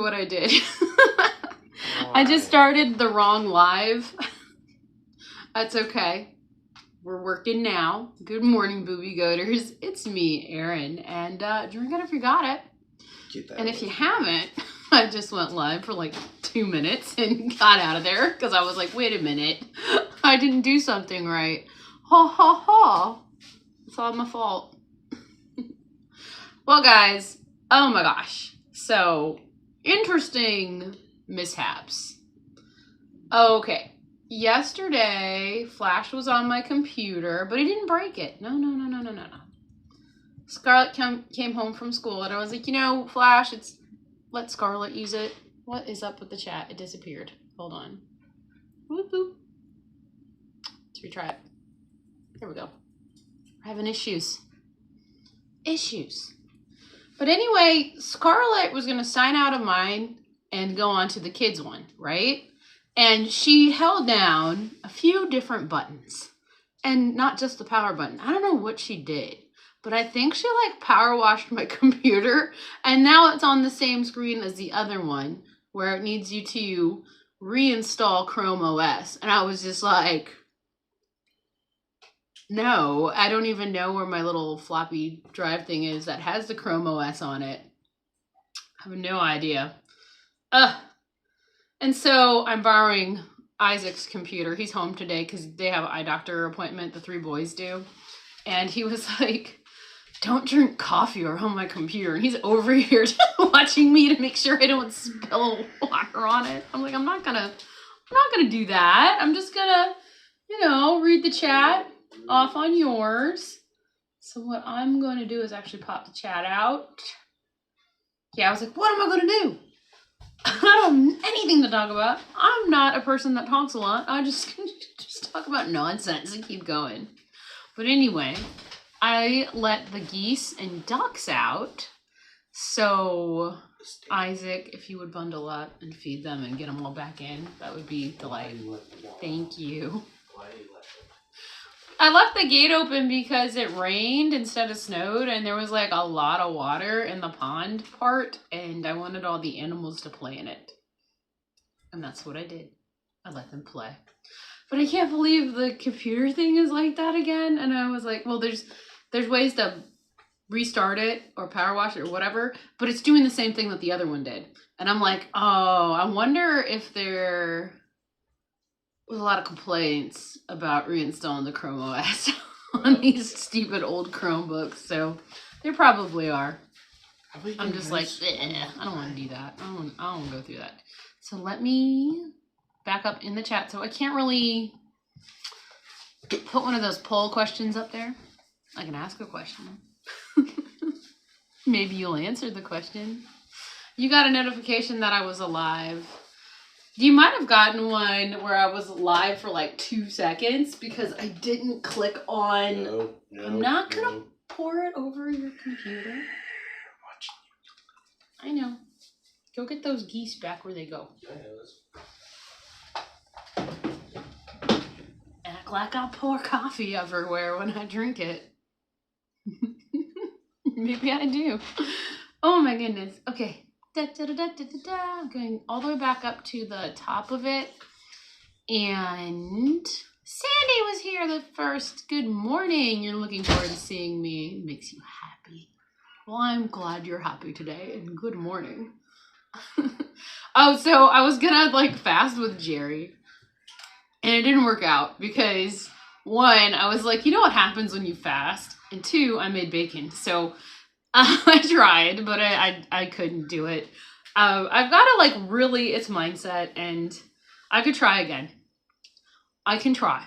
what I did. I just started the wrong live. That's okay. We're working now. Good morning, Boobie Goaters. It's me, Erin, and drink it if you got it. And if you haven't, I just went live for like 2 minutes and got out of there because I was like, wait a minute, I didn't do something right. Ha ha ha. It's all my fault. Well, guys, oh my gosh. So, interesting mishaps. Okay. Yesterday, Flash was on my computer, but he didn't break it. No. Scarlett came home from school, and I was like, you know, Flash, let Scarlett use it. What is up with the chat? It disappeared. Hold on. Whoop, whoop. Let's retry it. There we go. We're having issues. But anyway, Scarlett was going to sign out of mine and go on to the kids one, right? And she held down a few different buttons. And not just the power button. I don't know what she did. But I think she like power washed my computer. And now it's on the same screen as the other one. Where it needs you to reinstall Chrome OS. And I was just like, no, I don't even know where my little floppy drive thing is that has the Chrome OS on it. I have no idea. And so I'm borrowing Isaac's computer. He's home today because they have an eye doctor appointment. The 3 boys do. And he was like, don't drink coffee or on my computer. And he's over here watching me to make sure I don't spill water on it. I'm like, I'm not gonna do that. I'm just gonna, read the chat off on yours. So what I'm going to do is actually pop the chat out. Yeah, I was like, what am I going to do? I don't have anything to talk about. I'm not a person that talks a lot. I just talk about nonsense and keep going. But anyway, I let the geese and ducks out. So Isaac, if you would bundle up and feed them and get them all back in, that would be delightful. Thank you. I left the gate open because it rained instead of snowed, and there was like a lot of water in the pond part, and I wanted all the animals to play in it. And that's what I did. I let them play. But I can't believe the computer thing is like that again. And I was like, well, there's ways to restart it or power wash it or whatever, but it's doing the same thing that the other one did. And I'm like, oh, I wonder if there was a lot of complaints about reinstalling the Chrome OS on these stupid old Chromebooks. So there probably are. I'm just like, I don't want to do that. I don't want to go through that. So let me back up in the chat. So I can't really put one of those poll questions up there. I can ask a question. Maybe you'll answer the question. You got a notification that I was alive. You might have gotten one where I was live for like 2 seconds because I didn't click on. No, I'm not going to pour it over your computer. I know. Go get those geese back where they go. Act like I pour coffee everywhere when I drink it. Maybe I do. Oh my goodness. Okay. I'm going all the way back up to the top of it. And Sandy was here the first. Good morning. You're looking forward to seeing me. It makes you happy. Well, I'm glad you're happy today. And good morning. Oh, so I was gonna like fast with Jerry. And it didn't work out because 1, I was like, you know what happens when you fast? And 2, I made bacon. So I tried, but I couldn't do it. I've got to like really, it's mindset, and I could try again. I can try.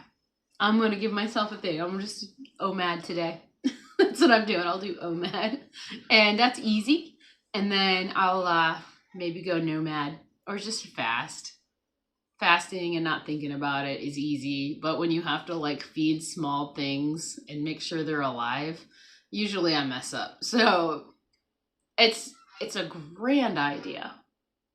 I'm going to give myself a thing. I'm just OMAD today. That's what I'm doing. I'll do OMAD. And that's easy. And then I'll maybe go nomad or just fast. Fasting and not thinking about it is easy. But when you have to like feed small things and make sure they're alive, usually I mess up. So it's a grand idea.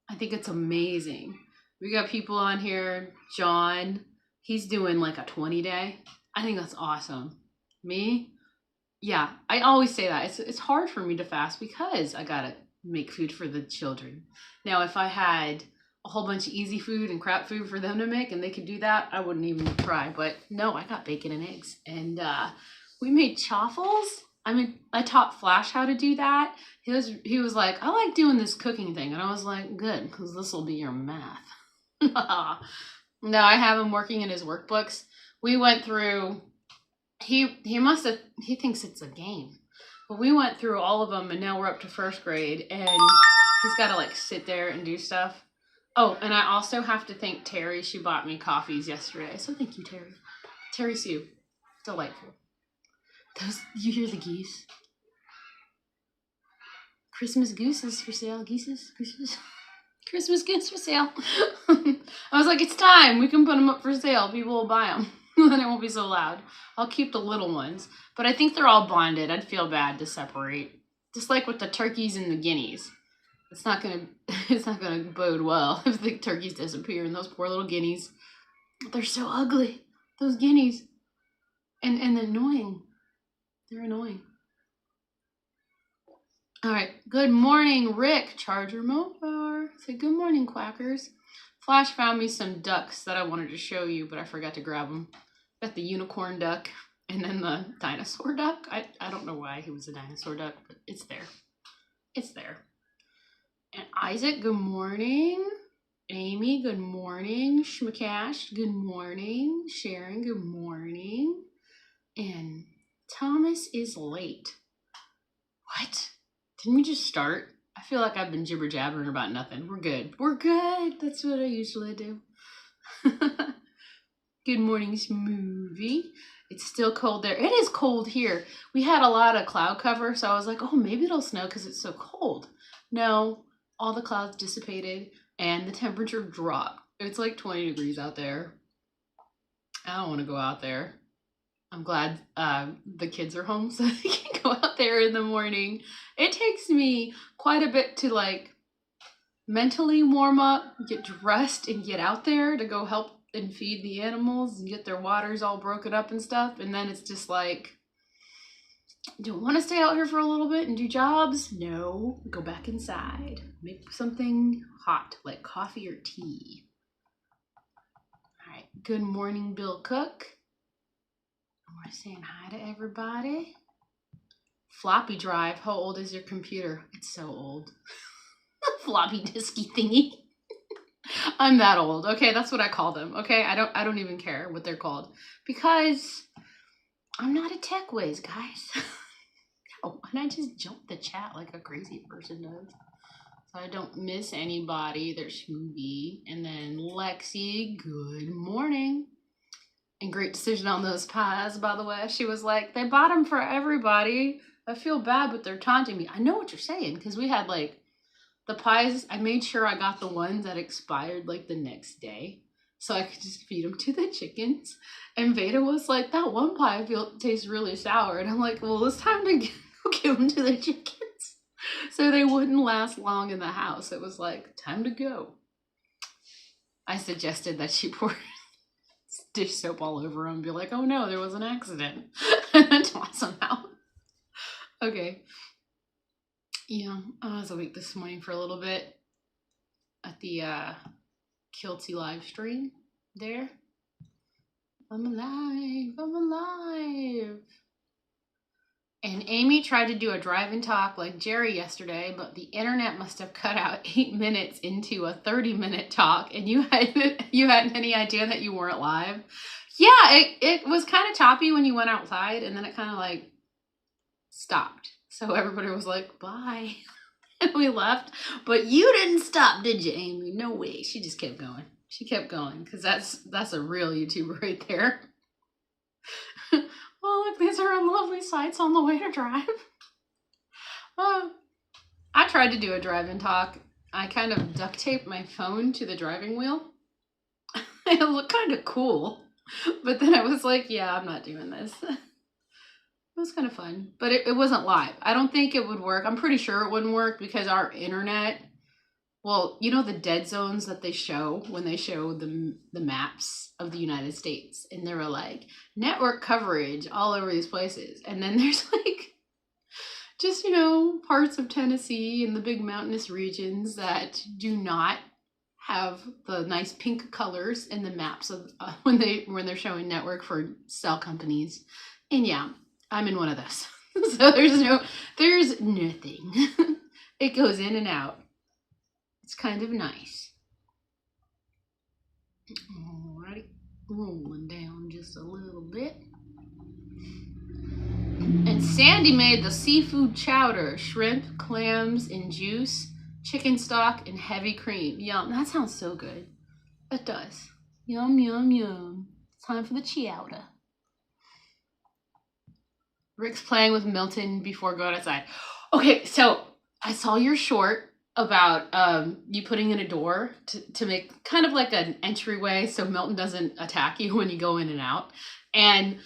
I think it's amazing. We got people on here. John, he's doing like a 20-day. I think that's awesome. Me? Yeah, I always say that. It's hard for me to fast because I gotta make food for the children. Now, if I had a whole bunch of easy food and crap food for them to make and they could do that, I wouldn't even try. But no, I got bacon and eggs. And we made chaffles. I taught Flash how to do that. He was like, I like doing this cooking thing. And I was like, good, because this will be your math. No, I have him working in his workbooks. We went through, he thinks it's a game. But we went through all of them, and now we're up to first grade. And he's got to like sit there and do stuff. Oh, and I also have to thank Terri. She bought me coffees yesterday. So thank you, Terri. Terri Sue. Delightful. You hear the geese? Christmas gooses for sale. Christmas goose for sale. I was like, it's time. We can put them up for sale. People will buy them. Then it won't be so loud. I'll keep the little ones. But I think they're all bonded. I'd feel bad to separate. Just like with the turkeys and the guineas. It's not gonna bode well if the turkeys disappear and those poor little guineas. They're so ugly. Those guineas. And annoying. They're annoying. All right. Good morning, Rick. Charger Mofar. Say good morning, Quackers. Flash found me some ducks that I wanted to show you, but I forgot to grab them. Got the unicorn duck and then the dinosaur duck. I don't know why he was a dinosaur duck, but it's there. It's there. And Isaac, good morning. Amy, good morning. Shmakash, good morning. Sharon, good morning. And Thomas is late. What? Didn't we just start? I feel like I've been jibber jabbering about nothing. We're good. We're good. That's what I usually do. Good morning, Smoothie. It's still cold there. It is cold here. We had a lot of cloud cover, so I was like, oh, maybe it'll snow because it's so cold. No, all the clouds dissipated and the temperature dropped. It's like 20 degrees out there. I don't want to go out there. I'm glad the kids are home so they can go out there in the morning. It takes me quite a bit to like mentally warm up, get dressed, and get out there to go help and feed the animals and get their waters all broken up and stuff. And then it's just like, don't want to stay out here for a little bit and do jobs? No, go back inside. Make something hot like coffee or tea. All right, good morning, Bill Cook. We're saying hi to everybody. Floppy drive. How old is your computer? It's so old. Floppy disky thingy. I'm that old. Okay, that's what I call them. Okay, I don't even care what they're called because I'm not a tech whiz, guys. Oh, and I just jump the chat like a crazy person does. So I don't miss anybody. There's Smoothie and then Lexi. Good morning. And great decision on those pies, by the way. She was like, they bought them for everybody. I feel bad, but they're taunting me. I know what you're saying, because we had, like, the pies. I made sure I got the ones that expired, like, the next day. So I could just feed them to the chickens. And Veda was like, that one pie tastes really sour. And I'm like, well, it's time to go give them to the chickens. So they wouldn't last long in the house. It was like, time to go. I suggested that she pour dish soap all over them and be like, oh no, there was an accident. And then toss them out. Okay. Yeah, I was awake this morning for a little bit at the Kilty live stream there. I'm alive. And Amy tried to do a drive and talk like Jerry yesterday, but the internet must have cut out 8 minutes into a 30-minute talk, and you hadn't any idea that you weren't live. Yeah, it was kind of choppy when you went outside, and then it kind of like stopped. So everybody was like, bye. And we left. But you didn't stop, did you, Amy? No way. She just kept going. She kept going, because that's a real YouTuber right there. Oh, look, these are lovely sights on the way to drive. I tried to do a drive and talk. I kind of duct taped my phone to the driving wheel. It looked kind of cool. But then I was like, yeah, I'm not doing this. It was kind of fun. But it wasn't live. I don't think it would work. I'm pretty sure it wouldn't work because our internet... Well, you know the dead zones that they show when they show the maps of the United States, and they were like network coverage all over these places, and then there's like just, parts of Tennessee and the big mountainous regions that do not have the nice pink colors in the maps of when they're showing network for cell companies. And yeah, I'm in one of those. So there's nothing. It goes in and out. It's kind of nice. Alrighty, rolling down just a little bit. And Sandy made the seafood chowder, shrimp, clams, and juice, chicken stock, and heavy cream. Yum, that sounds so good. It does. Yum, yum, yum. It's time for the chowder. Rick's playing with Milton before going outside. Okay, so I saw your short about you putting in a door to make kind of like an entryway so Milton doesn't attack you when you go in and out. And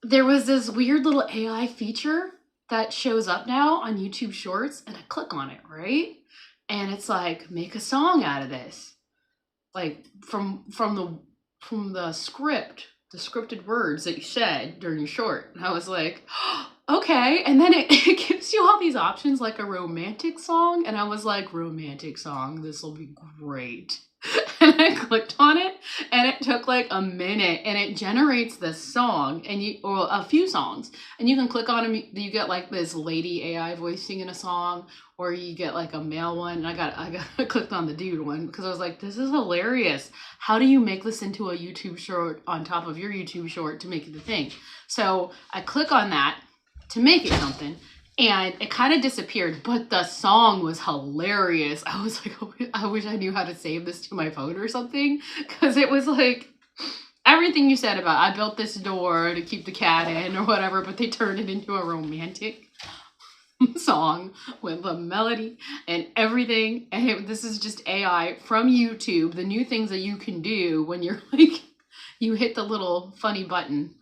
there was this weird little AI feature that shows up now on YouTube Shorts, and I click on it, right? And it's like, make a song out of this. Like from the script, the scripted words that you said during your short. And I was like, okay. And then it gives you all these options, like a romantic song. And I was like, romantic song, this will be great. And I clicked on it, and it took like a minute, and it generates this song, or a few songs, and you can click on them. You get like this lady AI voice singing a song, or you get like a male one. And I clicked on the dude one because I was like, this is hilarious. How do you make this into a YouTube short on top of your YouTube short to make it the thing? So I click on that to make it something. And it kind of disappeared, but the song was hilarious. I was like, oh, I wish I knew how to save this to my phone or something. Because it was like everything you said about, I built this door to keep the cat in or whatever, but they turned it into a romantic song with a melody and everything. And this is just AI from YouTube, the new things that you can do when you're like, you hit the little funny button.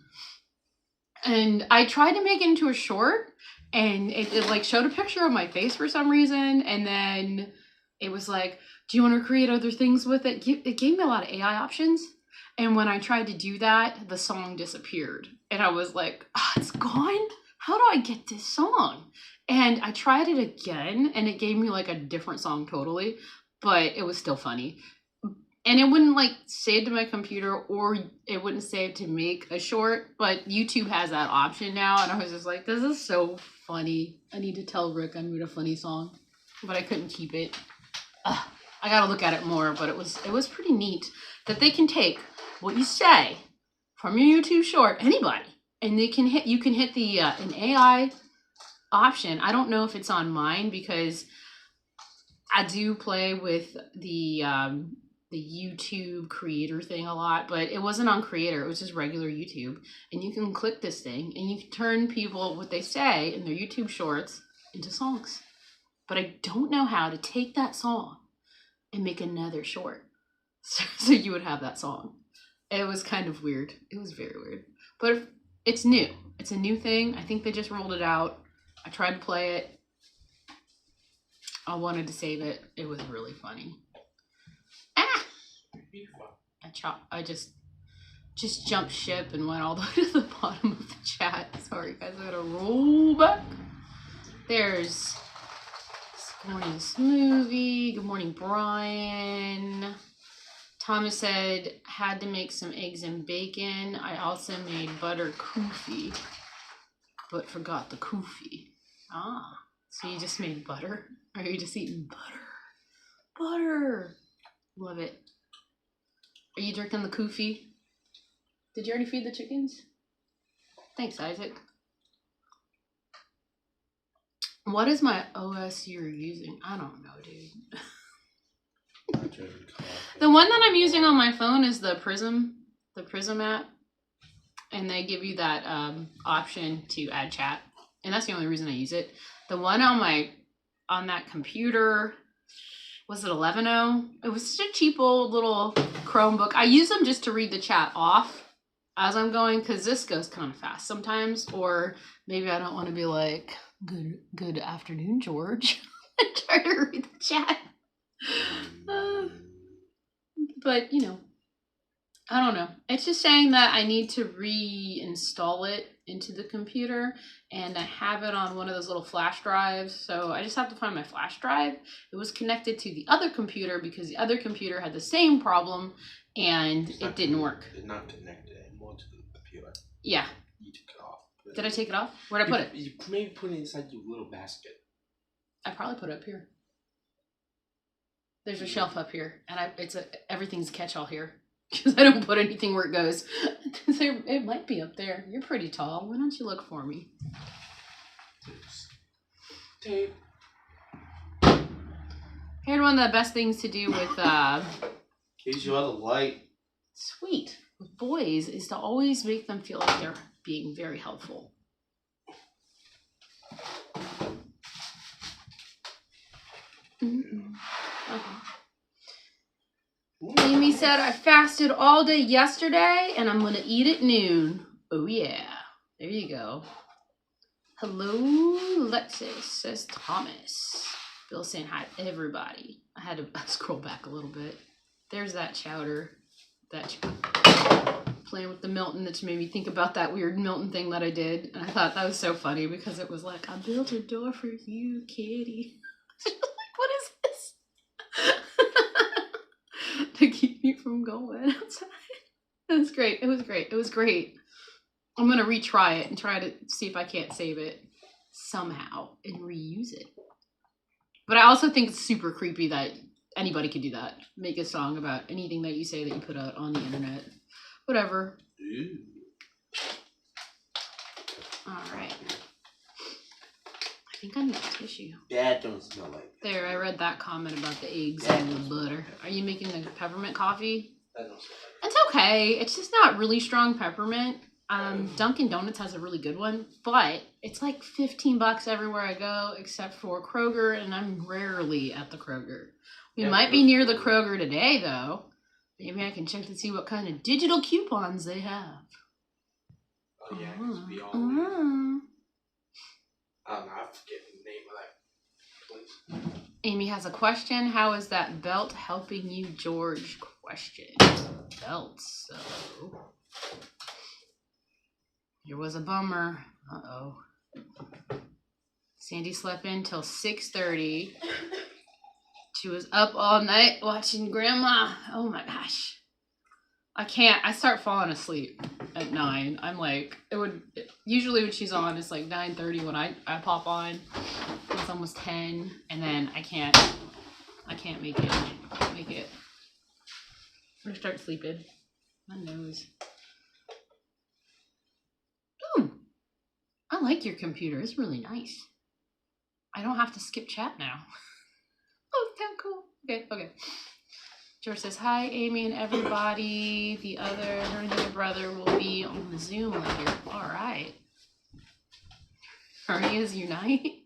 And I tried to make it into a short. And it like showed a picture of my face for some reason. And then it was like, do you want to create other things with it? It gave me a lot of AI options. And when I tried to do that, the song disappeared. And I was like, it's gone? How do I get this song? And I tried it again, and it gave me like a different song totally. But it was still funny. And it wouldn't like save to my computer, or it wouldn't save to make a short, but YouTube has that option now. And I was just like, this is so funny. I need to tell Rick I made a funny song, but I couldn't keep it. I gotta look at it more, but it was pretty neat that they can take what you say from your YouTube short, anybody, and you can hit the an AI option. I don't know if it's on mine because I do play with the YouTube creator thing a lot, but it wasn't on creator. It was just regular YouTube. And you can click this thing and you can turn people, what they say in their YouTube shorts, into songs. But I don't know how to take that song and make another short. So you would have that song. It was kind of weird. It was very weird. But it's new. It's a new thing. I think they just rolled it out. I tried to play it. I wanted to save it. It was really funny. I just jumped ship and went all the way to the bottom of the chat. Sorry guys, I gotta roll back. There's good morning smoothie. Good morning Brian. Thomas said had to make some eggs and bacon. I also made butter kufi, but forgot the kufi. So you just made butter? Or are you just eating butter? Butter. Love it. Are you drinking the kufi? Did you already feed the chickens? Thanks, Isaac. What is my OS you're using? I don't know, dude. The one that I'm using on my phone is the Prism app. And they give you that option to add chat. And that's the only reason I use it. The one on that computer, was it 11.0? It was just a cheap old little Chromebook. I use them just to read the chat off as I'm going, because this goes kind of fast sometimes. Or maybe I don't want to be like, good afternoon, George. I try to read the chat. But, I don't know. It's just saying that I need to reinstall it into the computer, and I have it on one of those little flash drives, so I just have to find my flash drive. It was connected to the other computer because the other computer had the same problem, and it didn't work. It's not connected anymore to the computer. Yeah. You took it off. Did I take it off? Where'd I put it? You maybe put it inside your little basket. I probably put it up here. There's a shelf up here, and everything's catch-all here. Because I don't put anything where it goes. It might be up there. You're pretty tall. Why don't you look for me? Tape. I heard one of the best things to do with Gives you all the light. Sweet. With boys is to always make them feel like they're being very helpful. Okay. Amy said, I fasted all day yesterday and I'm going to eat at noon. Oh, yeah. There you go. Hello, Lexus, says Thomas. Bill saying hi to everybody. I had to scroll back a little bit. There's that chowder. Playing with the Milton that made me think about that weird Milton thing that I did. And I thought that was so funny because it was like, I built a door for you, kitty. What is this? To keep me from going outside. It was great. It was great. It was great. I'm going to retry it and try to see if I can't save it somehow and reuse it. But I also think it's super creepy that anybody could do that. Make a song about anything that you say that you put out on the internet. Whatever. Ooh. All right. I think I need a tissue. That don't smell like that. There, I read that comment about the eggs and the butter. Are you making the peppermint coffee? That don't smell like It's okay. It's just not really strong peppermint. Dunkin' Donuts has a really good one, but it's like $15 everywhere I go except for Kroger, and I'm rarely at the Kroger. We might be near the Kroger today, though. Maybe I can check to see what kind of digital coupons they have. Oh, yeah, because we all I don't know, I forget the name of that place. Amy has a question. How is that belt helping you, George? Question. Belts, so... Here was a bummer. Uh-oh. Sandy slept in till 6:30. She was up all night watching Grandma. Oh my gosh. I can't. I start falling asleep at 9. I'm like, usually when she's on, it's like 9:30 when I pop on. It's almost 10, and then I can't make it. I can't make it. I'm gonna start sleeping. My nose. Ooh, I like your computer. It's really nice. I don't have to skip chat now. Oh, kind of cool. Okay. George says, hi, Amy and everybody. Her and her brother will be on the Zoom later. All right. Hernias unite.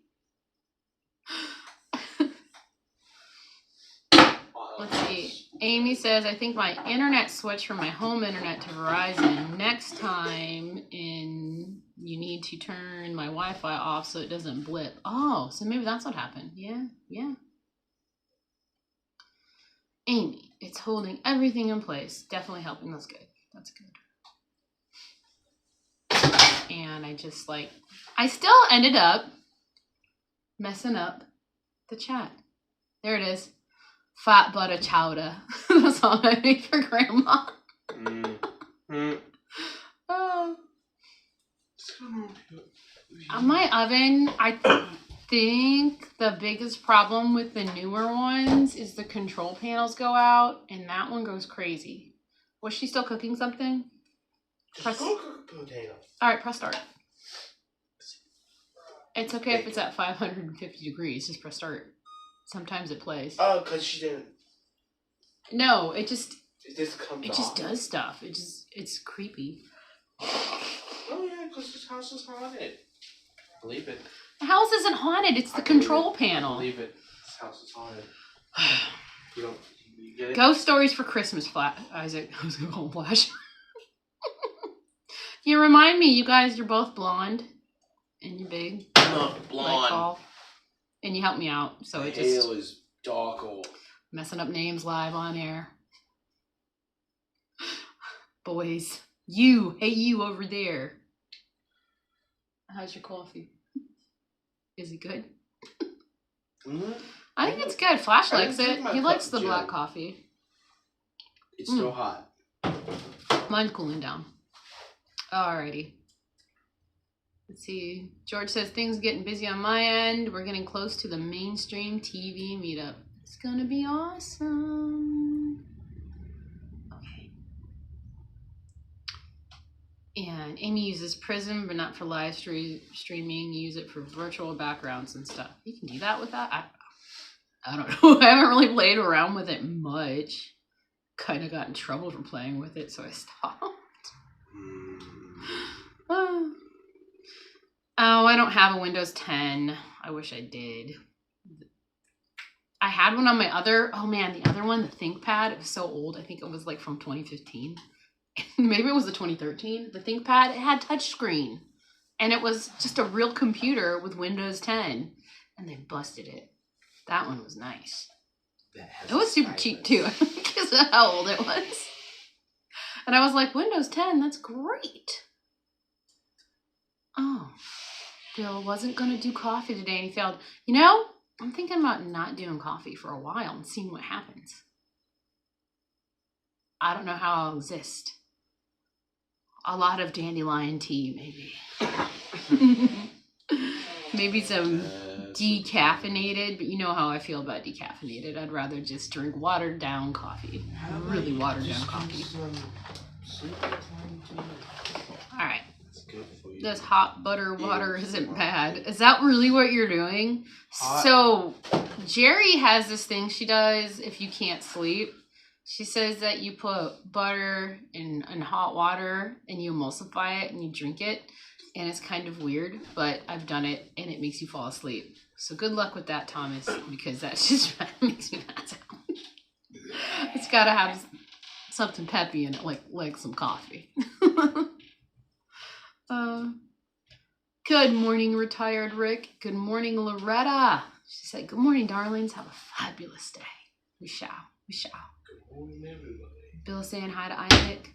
Let's see. Amy says, I think my internet switched from my home internet to Verizon. Next time you need to turn my Wi-Fi off so it doesn't blip. Oh, so maybe that's what happened. Yeah. Amy, it's holding everything in place. Definitely helping. That's good. And I still ended up messing up the chat. There it is. Fat butter chowder. The song I made for Grandma. Oh. On my oven, I think the biggest problem with the newer ones is the control panels go out, and that one goes crazy. Was she still cooking something? Potato. All right, press start. It's okay if it's at 550 degrees. Just press start. Sometimes it plays. Oh, because she didn't. No, it just comes off. It just does stuff. It's creepy. Oh yeah, because this house is haunted. Believe it. The house isn't haunted. It's the control panel. Believe it. This house is haunted. You get it? Ghost stories for Christmas, Isaac. I was going to call him Flash. You remind me, you guys, you're both blonde. And you're big. I'm not blonde. Tall. And you help me out. So My it just... hair is dark. Messing up names live on air. boys. You, hey you over there. How's your coffee? Is it good? Mm-hmm. I think it's good. Flash likes it. He likes the black coffee. It's still hot. Mine's cooling down. Alrighty. Let's see. George says things getting busy on my end. We're getting close to the mainstream TV meetup. It's gonna be awesome. Okay. And Amy uses Prism, but not for live streaming. You use it for virtual backgrounds and stuff. You can do that with that? I don't know. I haven't really played around with it much. Kind of got in trouble for playing with it, so I stopped. Oh, I don't have a Windows 10. I wish I did. I had one on my other, oh man, the other one, the ThinkPad, it was so old. I think it was like from 2015. Maybe it was the 2013. The ThinkPad, it had touchscreen. And it was just a real computer with Windows 10. And they busted it. That one was nice. It was super cheap too, because of how old it was. And I was like, Windows 10, that's great. Oh, Bill wasn't going to do coffee today and he failed. You know, I'm thinking about not doing coffee for a while and seeing what happens. I don't know how I'll exist. A lot of dandelion tea, maybe. Maybe some decaffeinated, but you know how I feel about decaffeinated. I'd rather just drink watered down coffee. Really watered down coffee. Alright. This hot butter water isn't bad. Is that really what you're doing? So, Jerry has this thing she does if you can't sleep. She says that you put butter in hot water and you emulsify it and you drink it. And it's kind of weird, but I've done it and it makes you fall asleep. So good luck with that, Thomas, because that just makes me pass out. It's got to have something peppy in it, like some coffee. Good morning, retired Rick. Good morning, Loretta. She said, good morning, darlings. Have a fabulous day. We shall. Good morning, everybody. Bill saying hi to Isaac.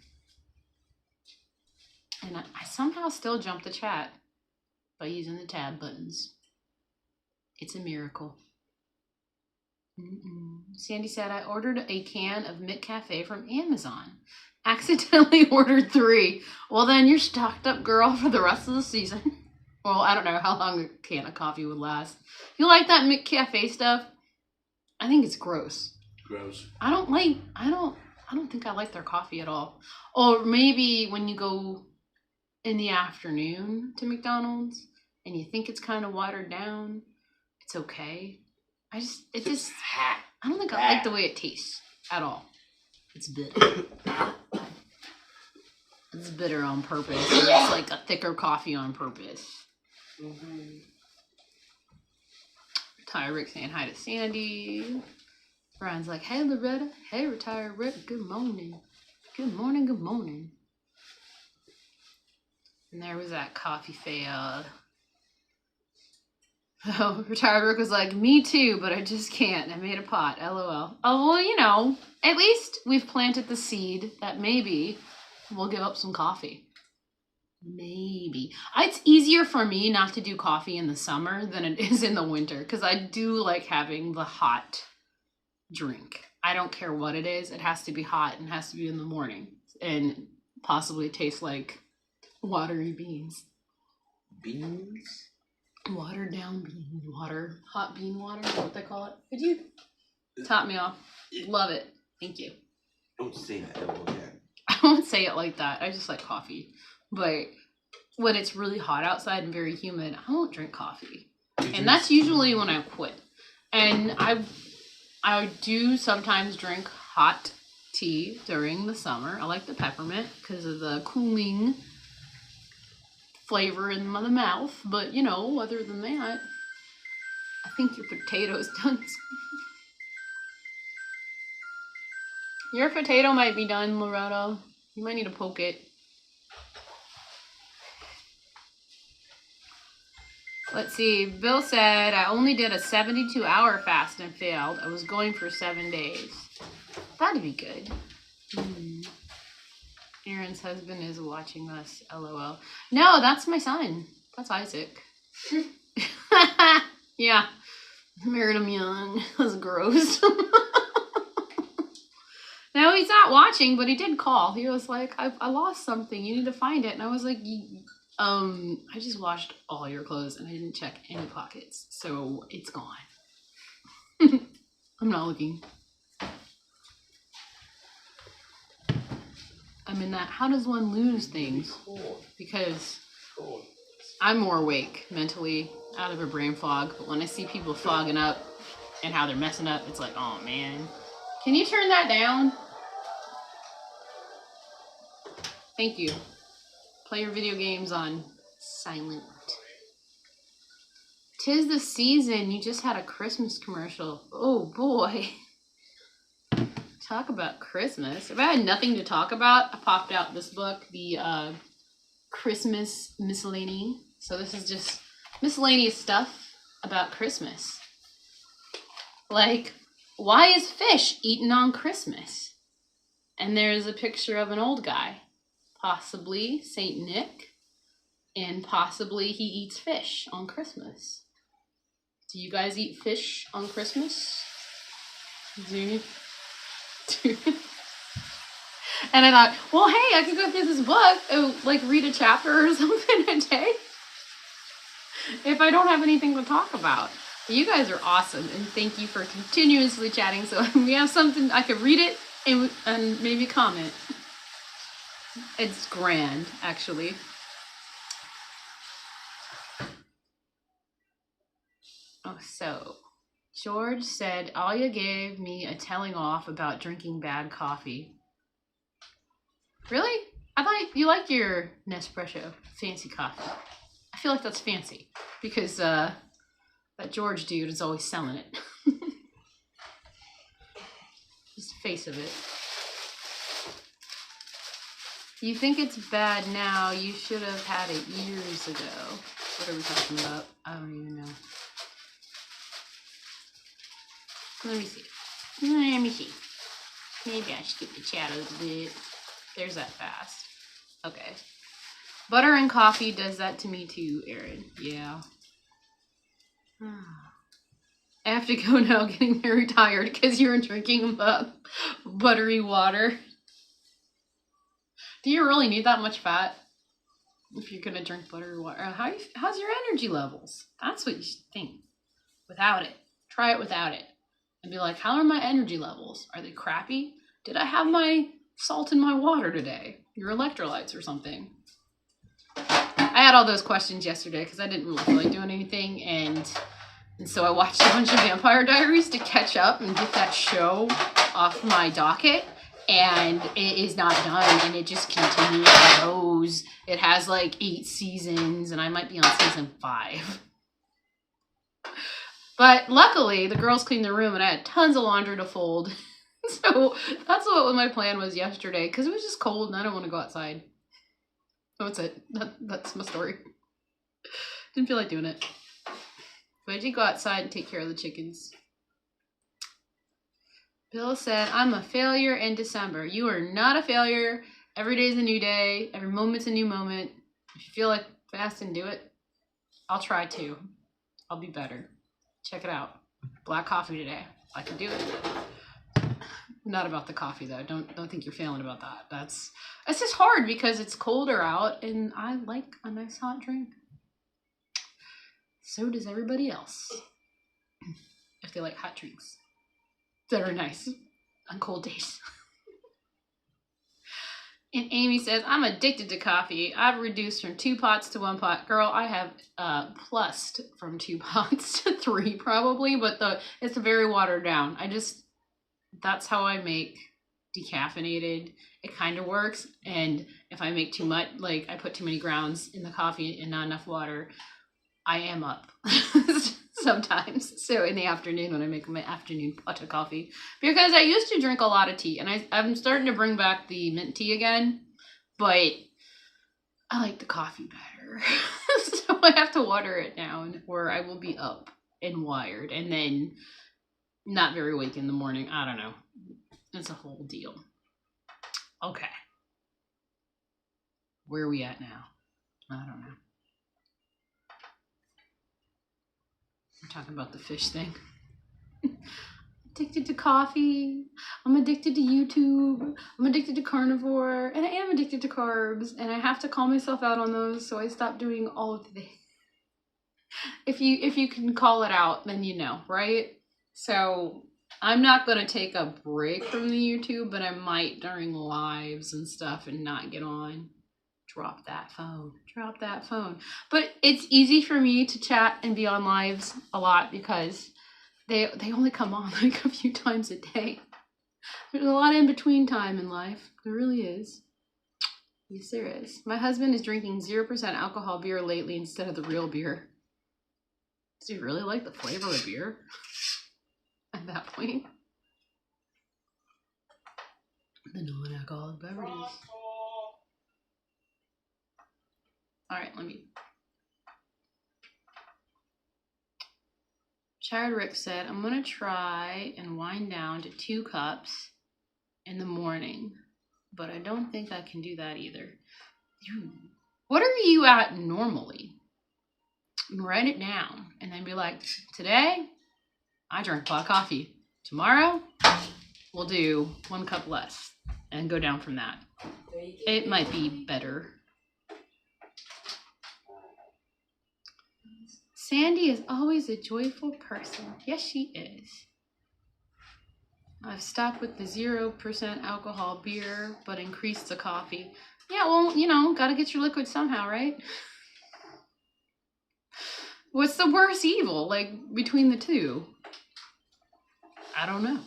And I somehow still jumped the chat by using the tab buttons. It's a miracle. Sandy said, I ordered a can of McCafe from Amazon. Accidentally ordered 3. Well, then you're stocked up, girl, for the rest of the season. Well, I don't know how long a can of coffee would last. You like that McCafe stuff? I think it's gross. Gross. I don't think I like their coffee at all. Or maybe when you go in the afternoon to McDonald's and you think it's kind of watered down, it's okay. I don't think I like the way it tastes at all. It's bitter. It's bitter on purpose. It's like a thicker coffee on purpose. Retired Rick saying hi to Sandy. Brian's like, hey Loretta. Hey Retired Rick. Good morning. Good morning. Good morning. And there was that coffee fail. Oh, Retired Rick was like, me too, but I just can't. I made a pot. LOL. Oh, well, you know, at least we've planted the seed that maybe we'll give up some coffee. Maybe. It's easier for me not to do coffee in the summer than it is in the winter because I do like having the hot drink. I don't care what it is. It has to be hot and has to be in the morning and possibly taste like watery beans. Beans? Watered down bean water. Hot bean water is what they call it. Could you top me off? Love it. Thank you. Don't say that ever again. I won't say it like that. I just like coffee. But when it's really hot outside and very humid, I won't drink coffee. And that's usually when I quit. And I do sometimes drink hot tea during the summer. I like the peppermint because of the cooling flavor in the mouth. But, you know, other than that, I think your potato's done. Your potato might be done, Loretta. You might need to poke it. Let's see. Bill said, I only did a 72-hour fast and failed. I was going for 7 days. That'd be good. Aaron's husband is watching us, LOL. No, that's my son. That's Isaac. Yeah. Married him young. That's gross. No, he's not watching, but he did call. He was like, I lost something. You need to find it. And I was like, I just washed all your clothes and I didn't check any pockets. So it's gone. I'm not looking. I mean, how does one lose things? Because I'm more awake mentally, out of a brain fog. But when I see people fogging up and how they're messing up, it's like, oh man. Can you turn that down? Thank you. Play your video games on silent. 'Tis the season. You just had a Christmas commercial. Oh boy. Talk about Christmas. If I had nothing to talk about, I popped out this book, the Christmas Miscellany. So this is just miscellaneous stuff about Christmas. Like, why is fish eaten on Christmas? And there's a picture of an old guy, possibly Saint Nick, and possibly he eats fish on Christmas. Do you guys eat fish on Christmas? Do you? And I thought, well, hey, I could go through this book, like read a chapter or something a day if I don't have anything to talk about. But you guys are awesome, and thank you for continuously chatting. So we have something, I could read it and maybe comment. It's grand, actually. Oh, so George said, Alia gave me a telling off about drinking bad coffee. Really? I thought you like your Nespresso fancy coffee. I feel like that's fancy because that George dude is always selling it. Just the face of it. You think it's bad now, you should have had it years ago. What are we talking about? I don't even know. Let me see. Maybe I should skip the chat a little bit. There's that fast. Okay. Butter and coffee does that to me too, Aaron. Yeah. I have to go now, getting very tired because you're drinking buttery water. Do you really need that much fat if you're gonna drink buttery water? How's your energy levels? That's what you should think. Without it. Try it without it. And be like, how are my energy levels? Are they crappy? Did I have my salt in my water today? Your electrolytes or something? I had all those questions yesterday because I didn't really feel like doing anything, and so I watched a bunch of Vampire Diaries to catch up and get that show off my docket, and it is not done, and it just continues and goes. It has like 8 seasons, and I might be on season 5. But luckily, the girls cleaned the room, and I had tons of laundry to fold. So that's what my plan was yesterday, because it was just cold, and I don't want to go outside. So that's it. That's my story. Didn't feel like doing it. But I did go outside and take care of the chickens. Bill said, I'm a failure in December. You are not a failure. Every day is a new day. Every moment's a new moment. If you feel like fasting, do it. I'll try to. I'll be better. Check it out. Black coffee today. I can do it. Not about the coffee though. Don't think you're failing about that. It's just hard because it's colder out and I like a nice hot drink. So does everybody else. If they like hot drinks that are nice on cold days. And Amy says, I'm addicted to coffee. I've reduced from 2 pots to 1 pot. Girl, I have plussed from 2 pots to 3 probably, but it's very watered down. That's how I make decaffeinated. It kind of works. And if I make too much, like I put too many grounds in the coffee and not enough water, I am up sometimes. So in the afternoon when I make my afternoon pot of coffee, because I used to drink a lot of tea, and I'm starting to bring back the mint tea again, but I like the coffee better. So I have to water it down or I will be up and wired and then not very awake in the morning. I don't know. It's a whole deal. Okay. Where are we at now? I don't know. We're talking about the fish thing. Addicted to coffee. I'm addicted to YouTube. I'm addicted to carnivore. And I am addicted to carbs. And I have to call myself out on those, so I stop doing all of the things. If you can call it out, then you know, right? So I'm not going to take a break from the YouTube, but I might during lives and stuff and not get on. Drop that phone. Drop that phone. But it's easy for me to chat and be on lives a lot because they only come on like a few times a day. There's a lot in between time in life. There really is. Yes, there is. My husband is drinking 0% alcohol beer lately instead of the real beer. Does he really like the flavor of beer at that point? The non-alcoholic beverages. All right, let me. Chad Rick said, I'm going to try and wind down to 2 cups in the morning, but I don't think I can do that either. What are you at normally? Write it down and then be like, today I drink a lot of coffee. Tomorrow we'll do 1 cup less and go down from that. It might be better. Sandy is always a joyful person. Yes, she is. I've stopped with the 0% alcohol beer, but increased the coffee. Yeah, well, you know, gotta get your liquid somehow, right? What's the worst evil, like, between the two? I don't know.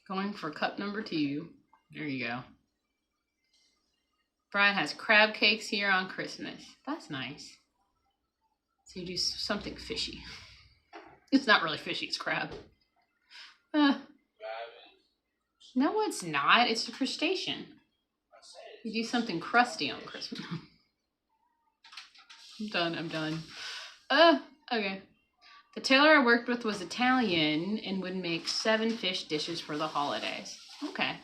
Going for cup number 2. There you go. Brian has crab cakes here on Christmas. That's nice. So you do something fishy. It's not really fishy, it's crab. No, it's not. It's a crustacean. You do something crusty on Christmas. I'm done. Okay. The tailor I worked with was Italian and would make 7 fish dishes for the holidays. Okay.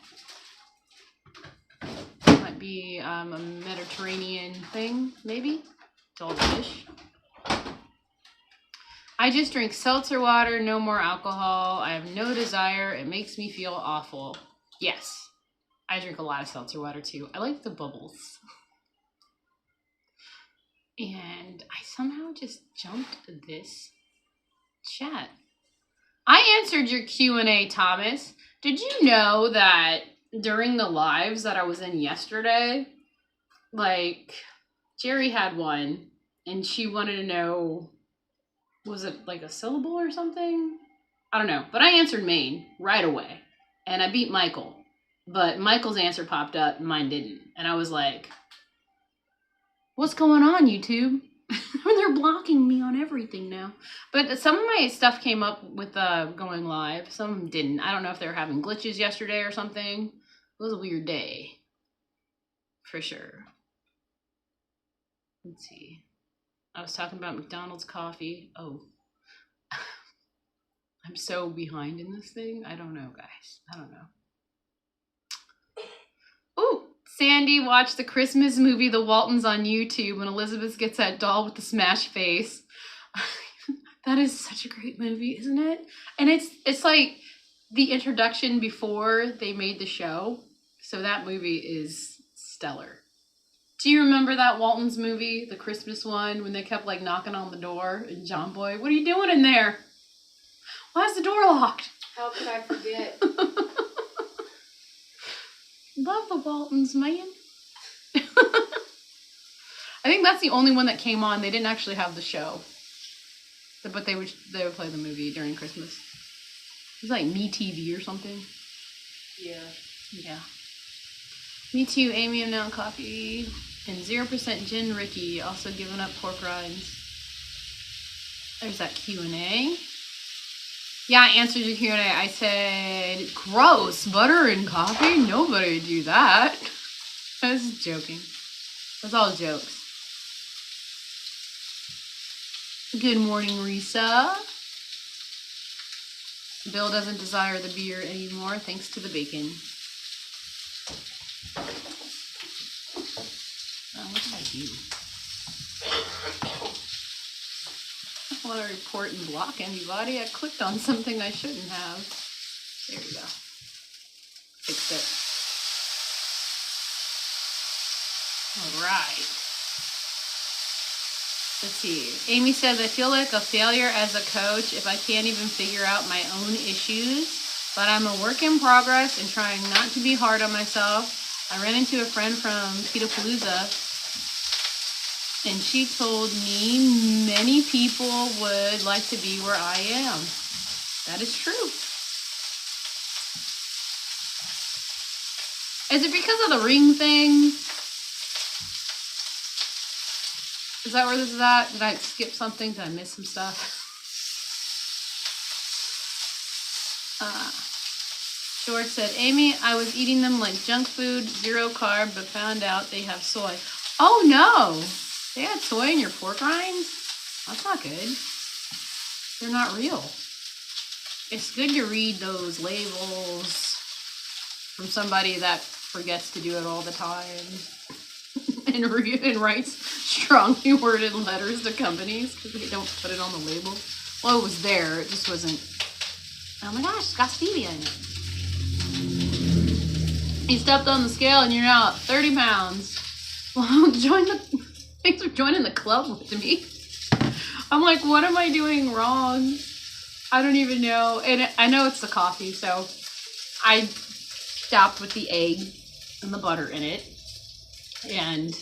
Might be a Mediterranean thing, maybe? It's all fish. I just drink seltzer water, no more alcohol. I have no desire. It makes me feel awful. Yes. I drink a lot of seltzer water too. I like the bubbles. And I somehow just jumped this chat. I answered your Q&A, Thomas. Did you know that during the lives that I was in yesterday, like, Jerry had one, and she wanted to know, was it like a syllable or something? I don't know. But I answered Maine right away. And I beat Michael. But Michael's answer popped up and mine didn't. And I was like, what's going on, YouTube? They're blocking me on everything now. But some of my stuff came up with going live. Some didn't. I don't know if they were having glitches yesterday or something. It was a weird day. For sure. Let's see. I was talking about McDonald's coffee. Oh. I'm so behind in this thing. I don't know, guys. I don't know. Ooh, Sandy watched the Christmas movie The Waltons on YouTube when Elizabeth gets that doll with the smashed face. That is such a great movie, isn't it? And it's like the introduction before they made the show. So that movie is stellar. Do you remember that Waltons movie, the Christmas one, when they kept like knocking on the door and John Boy, what are you doing in there? Why is the door locked? How could I forget? Love the Waltons, man. I think that's the only one that came on. They didn't actually have the show. But they would play the movie during Christmas. It was like Me TV or something. Yeah. Yeah. Me too, Amy and now coffee. And 0% gin Ricky, also giving up pork rinds. There's that Q&A. Yeah, I answered your Q&A. I said, gross, butter and coffee? Nobody would do that. I was joking. It was all jokes. Good morning, Risa. Bill doesn't desire the beer anymore thanks to the bacon. What did I do? I don't want to report and block anybody. I clicked on something I shouldn't have. There you go. Fixed it. All right. Let's see. Amy says, I feel like a failure as a coach if I can't even figure out my own issues, but I'm a work in progress and trying not to be hard on myself. I ran into a friend from Petapalooza, and she told me many people would like to be where I am. That is true. Is it because of the ring thing? Is that where this is at? Did I skip something? Did I miss some stuff? George said, Amy, I was eating them like junk food, 0 carb, but found out they have soy. Oh no! They had soy in your pork rinds? That's not good. They're not real. It's good to read those labels from somebody that forgets to do it all the time and writes strongly worded letters to companies because they don't put it on the label. Well, it was there. It just wasn't. Oh my gosh, it's got stevia in it. You stepped on the scale and you're now at 30 pounds. Well, thanks for joining the club with me. I'm like, what am I doing wrong? I don't even know. And I know it's the coffee, so I stopped with the egg and the butter in it. And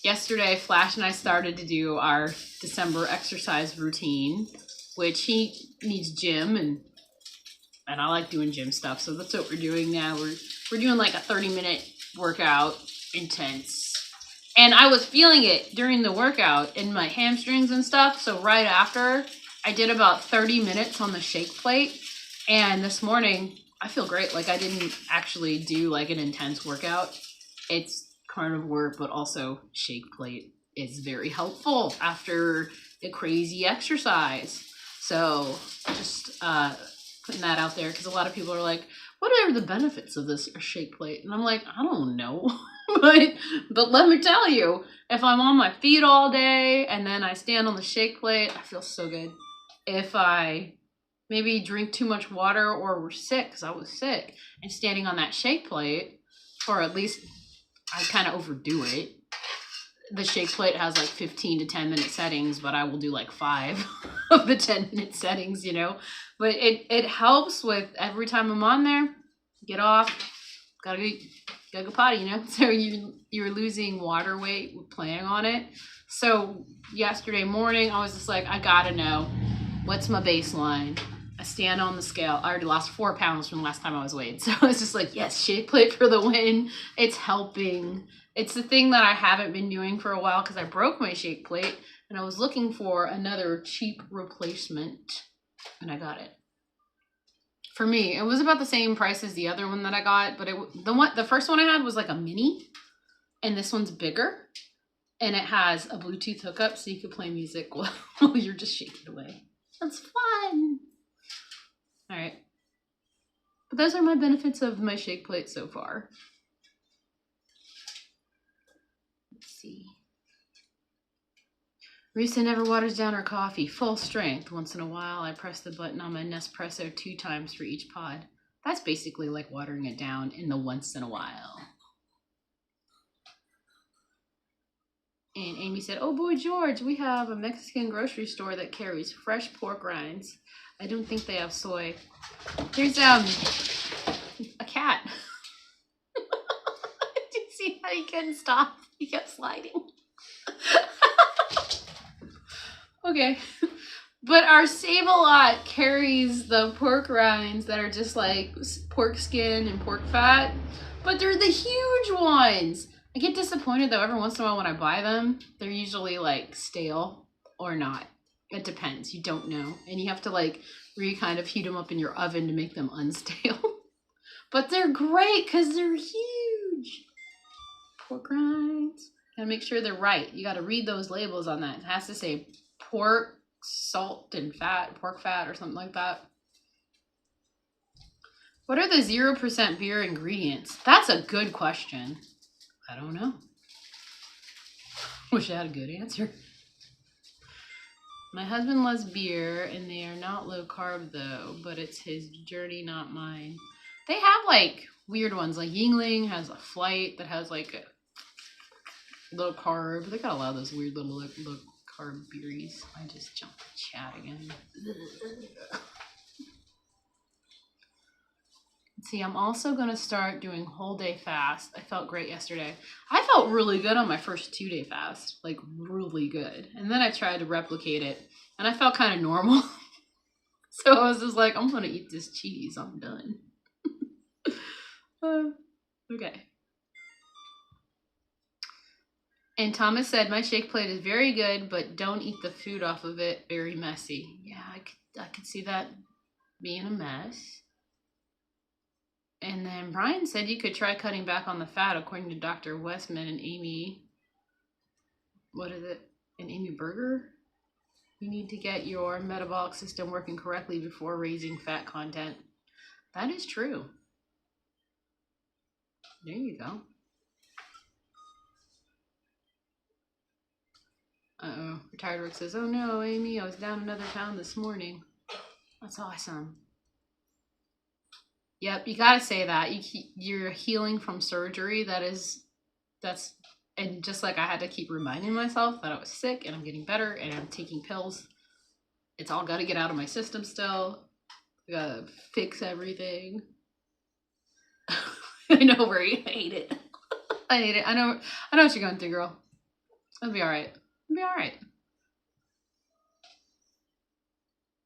yesterday, Flash and I started to do our December exercise routine, which he needs gym, and I like doing gym stuff, so that's what we're doing now. We're doing like a 30-minute workout, intense. And I was feeling it during the workout in my hamstrings and stuff, so right after, I did about 30 minutes on the shake plate, and this morning, I feel great. Like, I didn't actually do like an intense workout. It's carnivore, but also shake plate is very helpful after a crazy exercise. So just putting that out there, because a lot of people are like, what are the benefits of this shake plate? And I'm like, I don't know. but let me tell you, if I'm on my feet all day and then I stand on the shake plate, I feel so good. If I maybe drink too much water or we're sick, because I was sick, and standing on that shake plate, or at least I kind of overdo it. The shake plate has like 15 to 10 minute settings, but I will do like 5 of the 10-minute settings, you know. But it helps with every time I'm on there, get off, gotta go potty, you know. So you're losing water weight with playing on it. So yesterday morning, I was just like, I gotta know what's my baseline. I stand on the scale. I already lost 4 pounds from the last time I was weighed. So it's just like, yes, shake plate for the win. It's helping. It's the thing that I haven't been doing for a while because I broke my shake plate and I was looking for another cheap replacement and I got it. For me, it was about the same price as the other one that I got, but the first one I had was like a mini, and this one's bigger, and it has a Bluetooth hookup so you can play music while you're just shaking away. That's fun. All right. But those are my benefits of my shake plate so far. Let's see. Risa never waters down her coffee. Full strength. Once in a while, I press the button on my Nespresso 2 times for each pod. That's basically like watering it down in the once in a while. And Amy said, oh boy, George, we have a Mexican grocery store that carries fresh pork rinds. I don't think they have soy. There's a cat. Did you see how he couldn't stop? He kept sliding. Okay. But our Save-A-Lot carries the pork rinds that are just like pork skin and pork fat. But they're the huge ones. I get disappointed though every once in a while when I buy them. They're usually like stale or not. It depends. You don't know. And you have to like kind of heat them up in your oven to make them unstale. But they're great because they're huge. Pork rinds. Gotta make sure they're right. You gotta read those labels on that. It has to say pork, salt, and fat, pork fat, or something like that. What are the 0% beer ingredients? That's a good question. I don't know. Wish I had a good answer. My husband loves beer, and they are not low carb though, but it's his journey, not mine. They have like weird ones, like Yingling has a Flight that has like a low carb. They got a lot of those weird little low carb beeries. I just jumped the chat again. See, I'm also going to start doing whole day fast. I felt great yesterday. I felt really good on my first 2-day fast, like really good. And then I tried to replicate it and I felt kind of normal. So I was just like, I'm going to eat this cheese. I'm done. Okay. And Thomas said, my shake plate is very good, but don't eat the food off of it. Very messy. Yeah, I could see that being a mess. And then Brian said you could try cutting back on the fat according to Dr. Westman and Amy. What is it? And Amy Berger? You need to get your metabolic system working correctly before raising fat content. That is true. There you go. Uh-oh. Retired Rick says, oh no, Amy, I was down another pound this morning. That's awesome. Yep, you gotta say that. You're healing from surgery. And just like I had to keep reminding myself that I was sick and I'm getting better and I'm taking pills. It's all gotta get out of my system still. I gotta fix everything. I know, right? I hate it. I hate it. I know what you're going through, girl. It'll be alright. It'll be alright.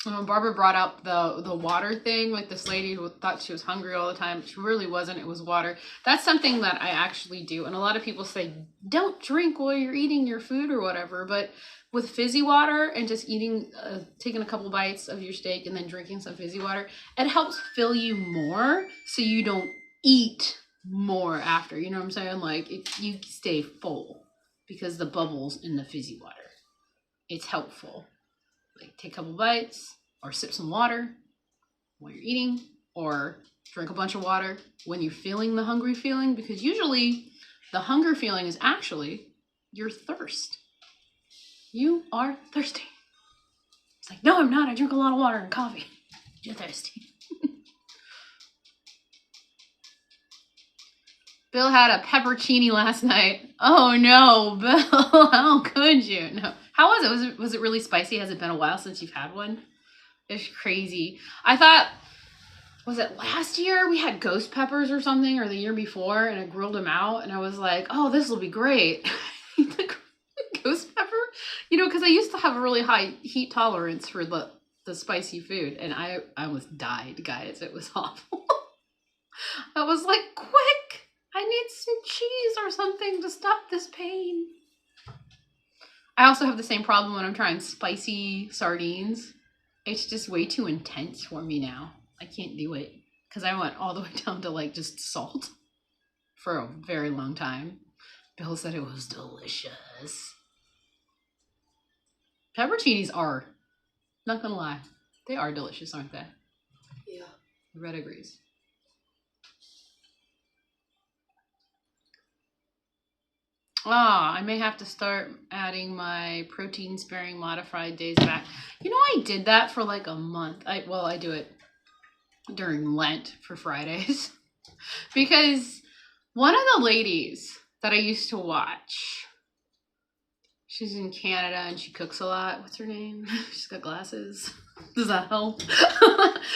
Barbara brought up the water thing, like this lady who thought she was hungry all the time. She really wasn't. It was water. That's something that I actually do. And a lot of people say, don't drink while you're eating your food or whatever. But with fizzy water and just eating, taking a couple bites of your steak and then drinking some fizzy water, it helps fill you more so you don't eat more after. You know what I'm saying? Like, you stay full because the bubbles in the fizzy water. It's helpful. Like, take a couple bites or sip some water while you're eating, or drink a bunch of water when you're feeling the hungry feeling, because usually the hunger feeling is actually your thirst. You are thirsty. It's like, no, I'm not. I drink a lot of water and coffee. You're thirsty. Bill had a peppercini last night. Oh no, Bill, how could you? No. How was it? Was it really spicy? Has it been a while since you've had one? It's crazy. I thought, was it last year we had ghost peppers or something, or the year before, and I grilled them out, and I was like, oh, this will be great. The ghost pepper? You know, because I used to have a really high heat tolerance for the spicy food, and I almost died, guys. It was awful. I was like, quick! I need some cheese or something to stop this pain. I also have the same problem when I'm trying spicy sardines. It's just way too intense for me now. I can't do it because I went all the way down to like just salt for a very long time. Bill said it was delicious. Pepperoncinis are, not gonna lie, they are delicious, aren't they? Yeah. Red agrees. I may have to start adding my protein sparing modified days back. You know, I did that for like a month. I do it during Lent for Fridays. Because one of the ladies that I used to watch, she's in Canada and she cooks a lot. What's her name? She's got glasses. Does that help?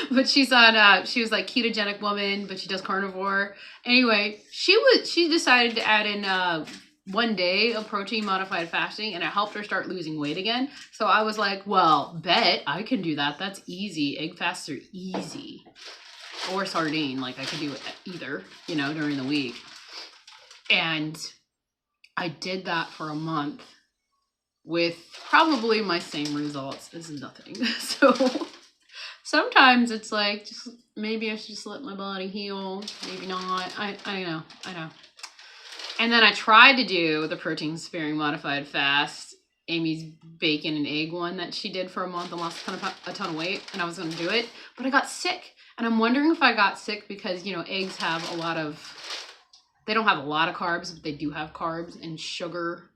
But she's on, she was like ketogenic woman, but she does carnivore. Anyway, she decided to add in, 1 day of protein modified fasting, and it helped her start losing weight again. So I was like, well, bet I can do that. That's easy. Egg fasts are easy. Or sardine, like I could do either, you know, during the week. And I did that for a month with probably my same results as nothing. So sometimes it's like, just maybe I should just let my body heal. Maybe not. I know. And then I tried to do the protein sparing modified fast, Amy's bacon and egg one that she did for a month and lost a ton of weight, and I was going to do it, but I got sick And I'm wondering if I got sick because, you know, eggs have they don't have a lot of carbs, but they do have carbs, and sugar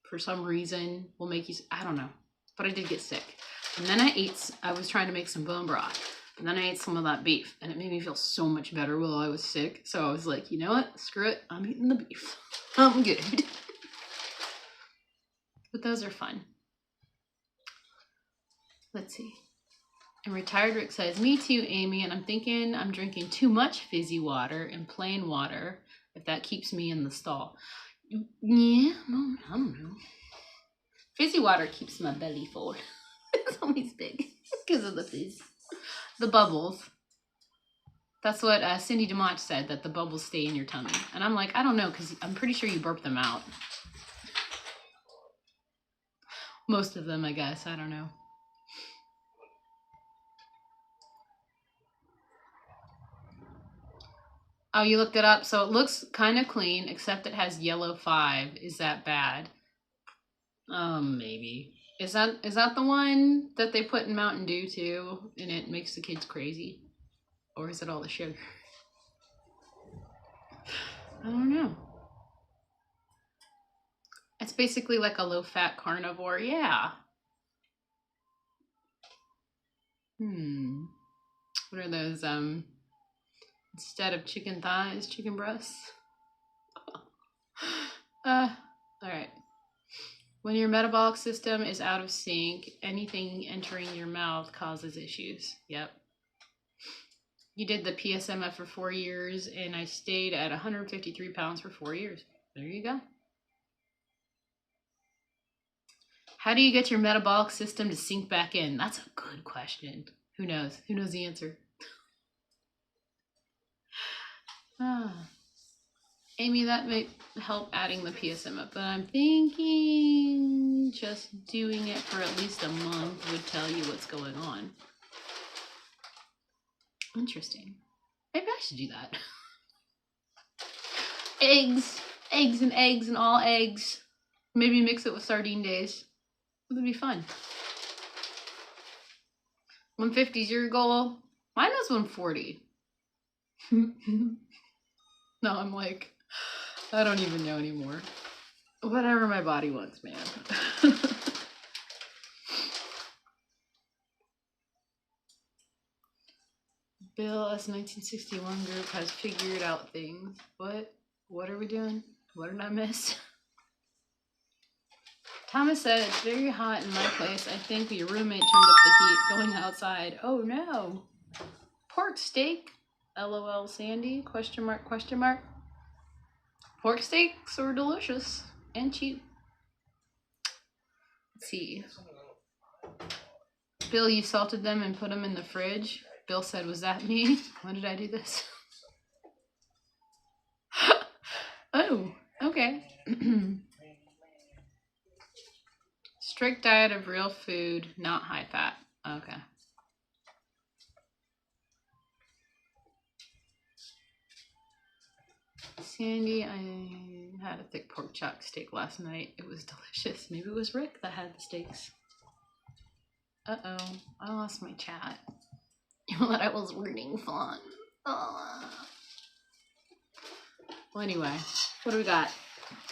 for some reason will make you, I don't know. But I did get sick. And then I was trying to make some bone broth. And then I ate some of that beef, and it made me feel so much better while I was sick. So I was like, you know what? Screw it. I'm eating the beef. I'm good. But those are fun. Let's see. And Retired Rick says, me too, Amy, and I'm thinking I'm drinking too much fizzy water and plain water if that keeps me in the stall. Yeah, I don't know. Fizzy water keeps my belly full. It's always big because of the fizz. The bubbles. That's what Cindy DeMott said, that the bubbles stay in your tummy. And I'm like, I don't know, because I'm pretty sure you burp them out. Most of them, I guess. I don't know. Oh, you looked it up? So it looks kind of clean, except it has yellow 5. Is that bad? Maybe. Is that the one that they put in Mountain Dew too, and it makes the kids crazy? Or is it all the sugar? I don't know. It's basically like a low-fat carnivore. Yeah. What are those, instead of chicken thighs, chicken breasts? All right. When your metabolic system is out of sync, anything entering your mouth causes issues. Yep. You did the PSMF for 4 years, and I stayed at 153 pounds for 4 years. There you go. How do you get your metabolic system to sink back in? That's a good question. Who knows? Who knows the answer? Amy, that might help adding the PSMF, but I'm thinking just doing it for at least a month would tell you what's going on. Interesting. Maybe I should do that. Eggs and all eggs. Maybe mix it with sardine days. It would be fun. 150 is your goal? Mine was 140. No, I'm like, I don't even know anymore. Whatever my body wants, man. Bill S. 1961 group has figured out things. What are we doing? What did I miss? Thomas said it's very hot in my place. I think your roommate turned up the heat going outside. Oh no. Pork steak? LOL Sandy? Question mark, question mark. Pork steaks are delicious and cheap. Let's see. Bill, you salted them and put them in the fridge. Bill said, was that me? When did I do this? Oh, okay. Strict diet of real food, not high fat. Okay. Sandy, I had a thick pork chop steak last night. It was delicious. Maybe it was Rick that had the steaks. Uh-oh, I lost my chat. What I was reading fun. Oh. Well, anyway, what do we got?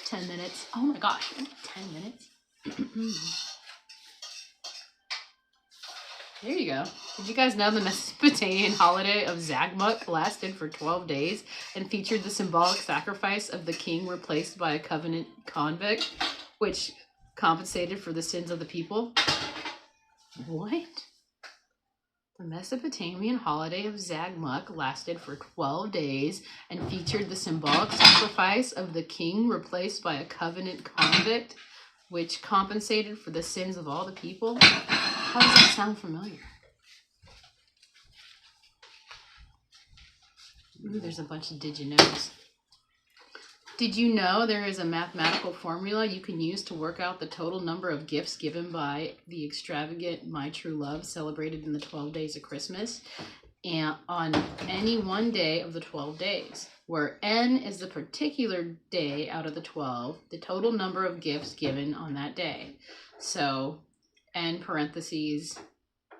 10 minutes. Oh my gosh, 10 minutes? There you go. Did you guys know the Mesopotamian holiday of Zagmuk lasted for 12 days and featured the symbolic sacrifice of the king replaced by a covenant convict, which compensated for the sins of the people? What? The Mesopotamian holiday of Zagmuk lasted for 12 days and featured the symbolic sacrifice of the king replaced by a covenant convict, which compensated for the sins of all the people? How does that sound familiar? Ooh, there's a bunch of did you knows. Did you know there is a mathematical formula you can use to work out the total number of gifts given by the extravagant My True Love celebrated in the 12 days of Christmas and on any one day of the 12 days, where n is the particular day out of the 12, the total number of gifts given on that day. So n parentheses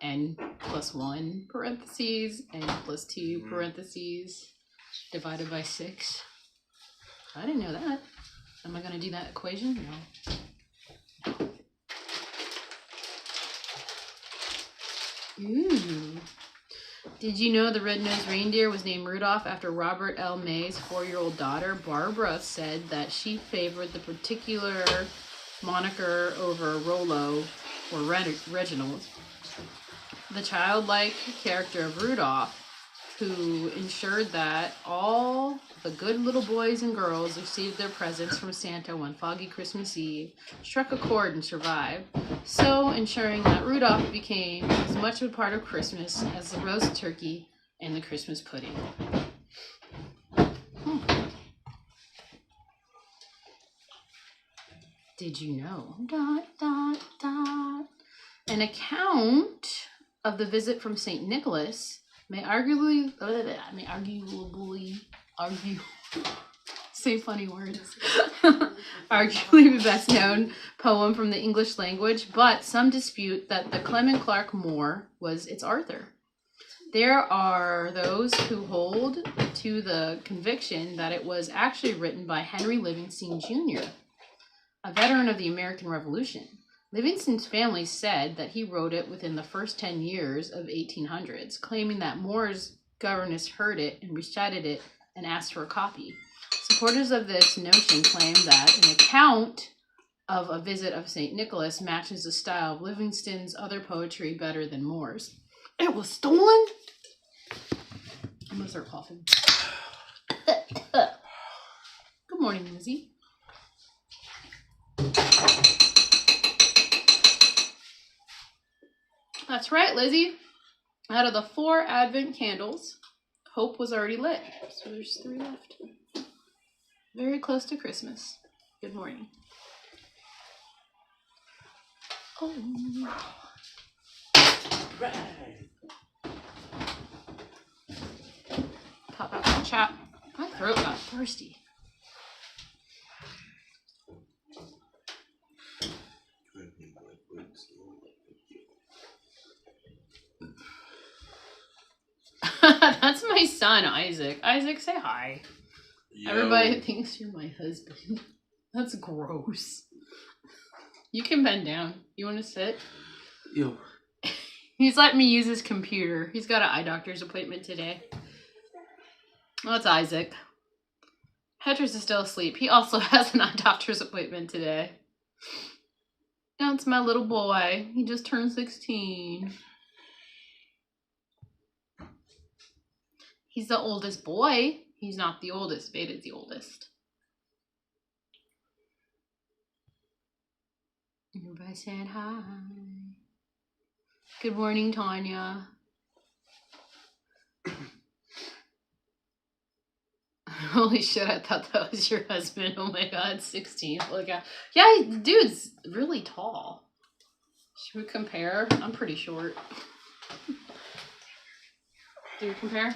n plus 1 parentheses, n plus 2 parentheses, divided by 6. I didn't know that. Am I going to do that equation? No. Ooh. Did you know the red-nosed reindeer was named Rudolph after Robert L. May's 4-year-old daughter, Barbara, said that she favored the particular moniker over Rollo or Reginald. The childlike character of Rudolph, who ensured that all the good little boys and girls received their presents from Santa one foggy Christmas Eve, struck a chord and survived, so ensuring that Rudolph became as much a part of Christmas as the roast turkey and the Christmas pudding. Did you know? ... An account of the visit from St. Nicholas may arguably say funny words, arguably the best known poem from the English language, but some dispute that the Clement Clarke Moore was its author. There are those who hold to the conviction that it was actually written by Henry Livingston Jr., a veteran of the American Revolution. Livingston's family said that he wrote it within the first 10 years of 1800s, claiming that Moore's governess heard it and recited it and asked for a copy. Supporters of this notion claim that an account of a visit of St. Nicholas matches the style of Livingston's other poetry better than Moore's. It was stolen? I'm gonna start coughing. Good morning, Lizzie. That's right, Lizzie. Out of the 4 Advent candles, Hope was already lit. So there's 3 left. Very close to Christmas. Good morning. Oh. Right. Pop out the chat. My throat got thirsty. That's my son, Isaac. Isaac, say hi. Yo. Everybody thinks you're my husband. That's gross. You can bend down. You want to sit? Yo. He's letting me use his computer. He's got an eye doctor's appointment today. That's Isaac. Petrus is still asleep. He also has an eye doctor's appointment today. That's my little boy. He just turned 16. He's the oldest boy. He's not the oldest. Vada's the oldest. Everybody said hi. Good morning, Tanya. Holy shit, I thought that was your husband. Oh my god, 16. Look out. Yeah, dude's really tall. Should we compare? I'm pretty short. Do we compare?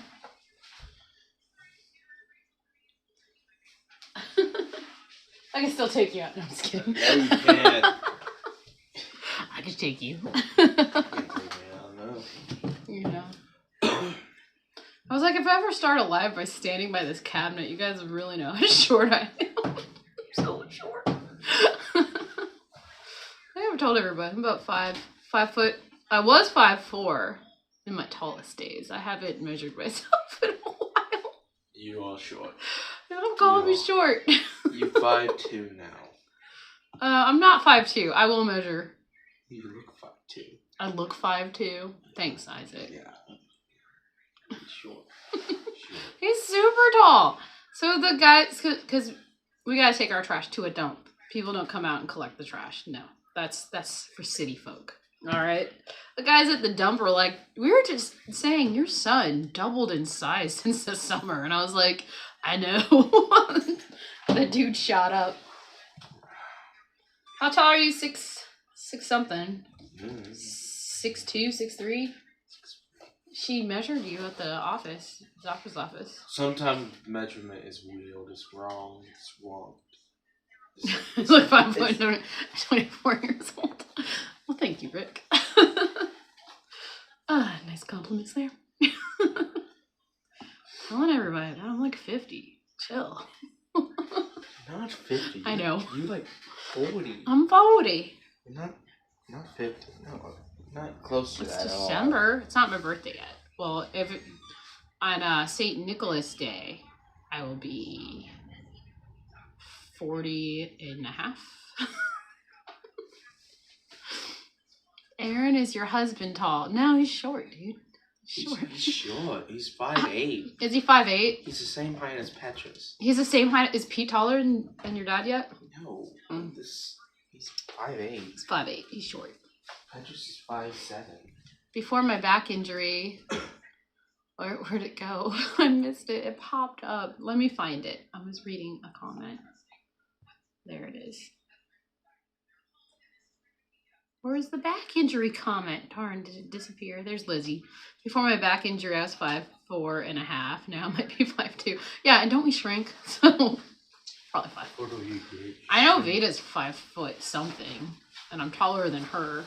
I can still take you out. No, I'm just kidding. No, you can't. I can take you. You know. I was like, if I ever start a live by standing by this cabinet, you guys would really know how short I am. I'm so short. I never told everybody. I'm about 5 foot. I was 5'4" in my tallest days. I haven't measured myself in a while. You are short. Don't call me short. You 5'2" now. I'm not 5'2". I will measure. You look 5'2". I look 5'2". Thanks, Isaac. Yeah. Short. He's super tall. So the guys, because we gotta take our trash to a dump. People don't come out and collect the trash. No, that's for city folk. All right. The guys at the dump were like, we were just saying your son doubled in size since the summer, and I was like, I know. The dude shot up. How tall are you? 6 something. 6'2", 6'3". She measured you at the office, doctor's office. Sometimes measurement is weird. It's wrong. It's wrong. It's like 5 foot 24 years old. Well, thank you, Rick. Nice compliments there. Telling everybody that I'm like 50. Chill. Not 50. I know. You like 40. I'm 40. Not 50. No, not close to It's that at all. December. It's not my birthday yet. Well, on St. Nicholas Day, I will be 40 and a half. Aaron, is your husband tall? No, he's short, dude. Short. He's short. He's 5'8". Is he 5'8"? He's the same height as Petrus. He's the same height. Is Pete taller than your dad yet? No. Mm. He's 5'8". He's 5'8". He's short. Petrus is 5'7". Before my back injury, where'd it go? I missed it. It popped up. Let me find it. I was reading a comment. There it is. Where's the back injury comment? Darn, did it disappear? There's Lizzie. Before my back injury, I was 5'4" and a half. Now I might be 5'2". Yeah, and don't we shrink? So probably 5'4". What are you, bitch? I know Vita's 5 foot something, and I'm taller than her.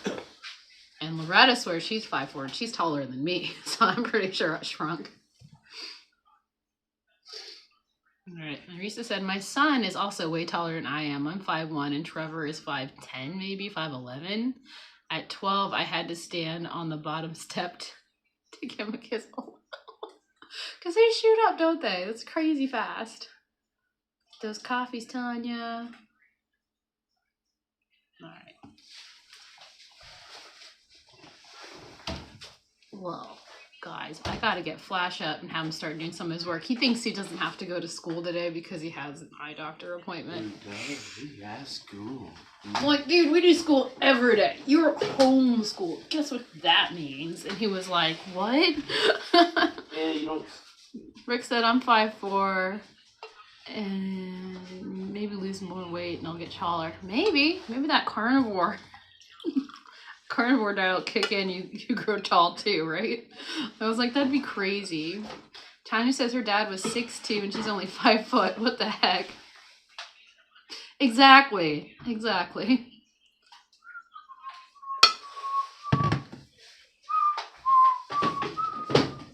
And Loretta swears she's 5'4", and she's taller than me, so I'm pretty sure I shrunk. Alright, Marisa said, my son is also way taller than I am. I'm 5'1", and Trevor is 5'10", maybe 5'11". At 12, I had to stand on the bottom step to give him a kiss. Because they shoot up, don't they? That's crazy fast. Those coffees, Tanya. Alright. Whoa. Guys, I gotta get Flash up and have him start doing some of his work. He thinks he doesn't have to go to school today because he has an eye doctor appointment. He has school. I'm like, dude, we do school every day. You're homeschooled. Guess what that means? And he was like, what? Yeah, you don't. Rick said, I'm 5'4", and maybe lose more weight and I'll get taller. Maybe that carnivore diet will kick in, you grow tall too, right? I was like, that'd be crazy. Tanya says her dad was 6'2" and she's only 5 foot. What the heck? Exactly.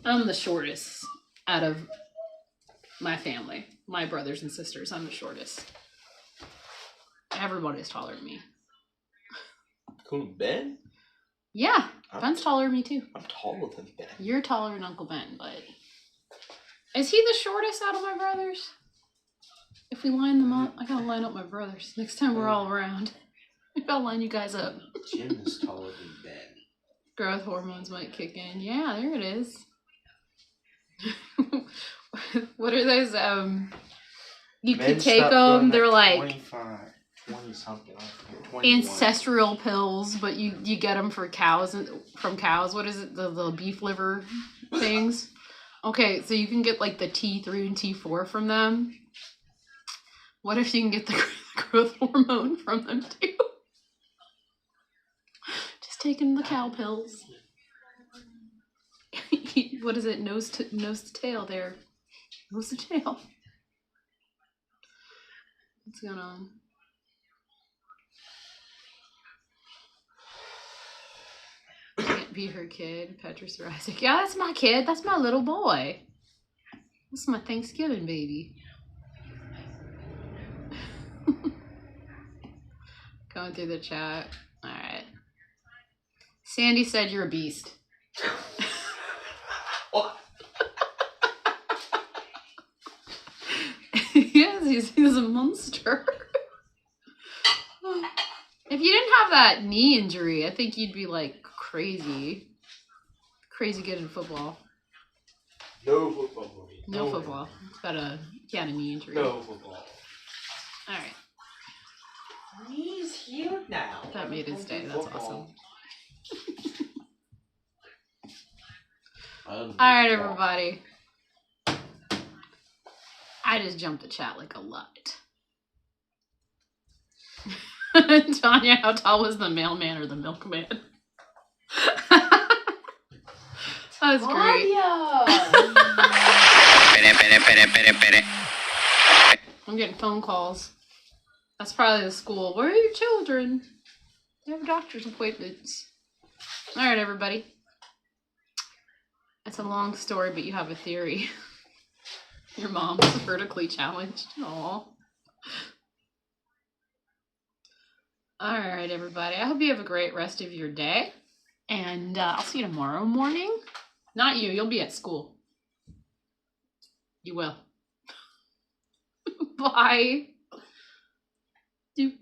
I'm the shortest out of my family. My brothers and sisters, I'm the shortest. Everybody's taller than me. Cool, Ben? Yeah, Ben's taller than me too. I'm taller than Ben. You're taller than Uncle Ben, but is he the shortest out of my brothers? If we line them up, I gotta line up my brothers. Next time we're all around, I gotta line you guys up. Jim is taller than Ben. Growth hormones might kick in. Yeah, there it is. What are those? You could take them. They're like 25, 20 something. 21. Ancestral pills, but you get them for cows from cows. What is it? The beef liver things. Okay, so you can get like the T3 and T4 from them. What if you can get the growth hormone from them too? Just taking the cow pills. What is it? Nose to tail there. Nose to tail. What's going on? Can't be her kid. Petrus or Isaac. Yeah, that's my kid. That's my little boy. This is my Thanksgiving baby. Going through the chat. Alright. Sandy said you're a beast. What? Yes, he's a monster. If you didn't have that knee injury, I think you'd be like crazy good in football. No football, buddy. No football. It's got a knee injury. No football. Alright. He's here now. That made his day. That's awesome. Alright, everybody. I just jumped the chat like a lot. Tanya, how tall was the mailman or the milkman? That was great. I'm getting phone calls. That's probably the school. Where are your children? They have doctor's appointments. Alright, everybody. It's a long story, but you have a theory. Your mom's vertically challenged. Aw. Alright, everybody. I hope you have a great rest of your day. And I'll see you tomorrow morning. Not you. You'll be at school. You will. Bye. Doop.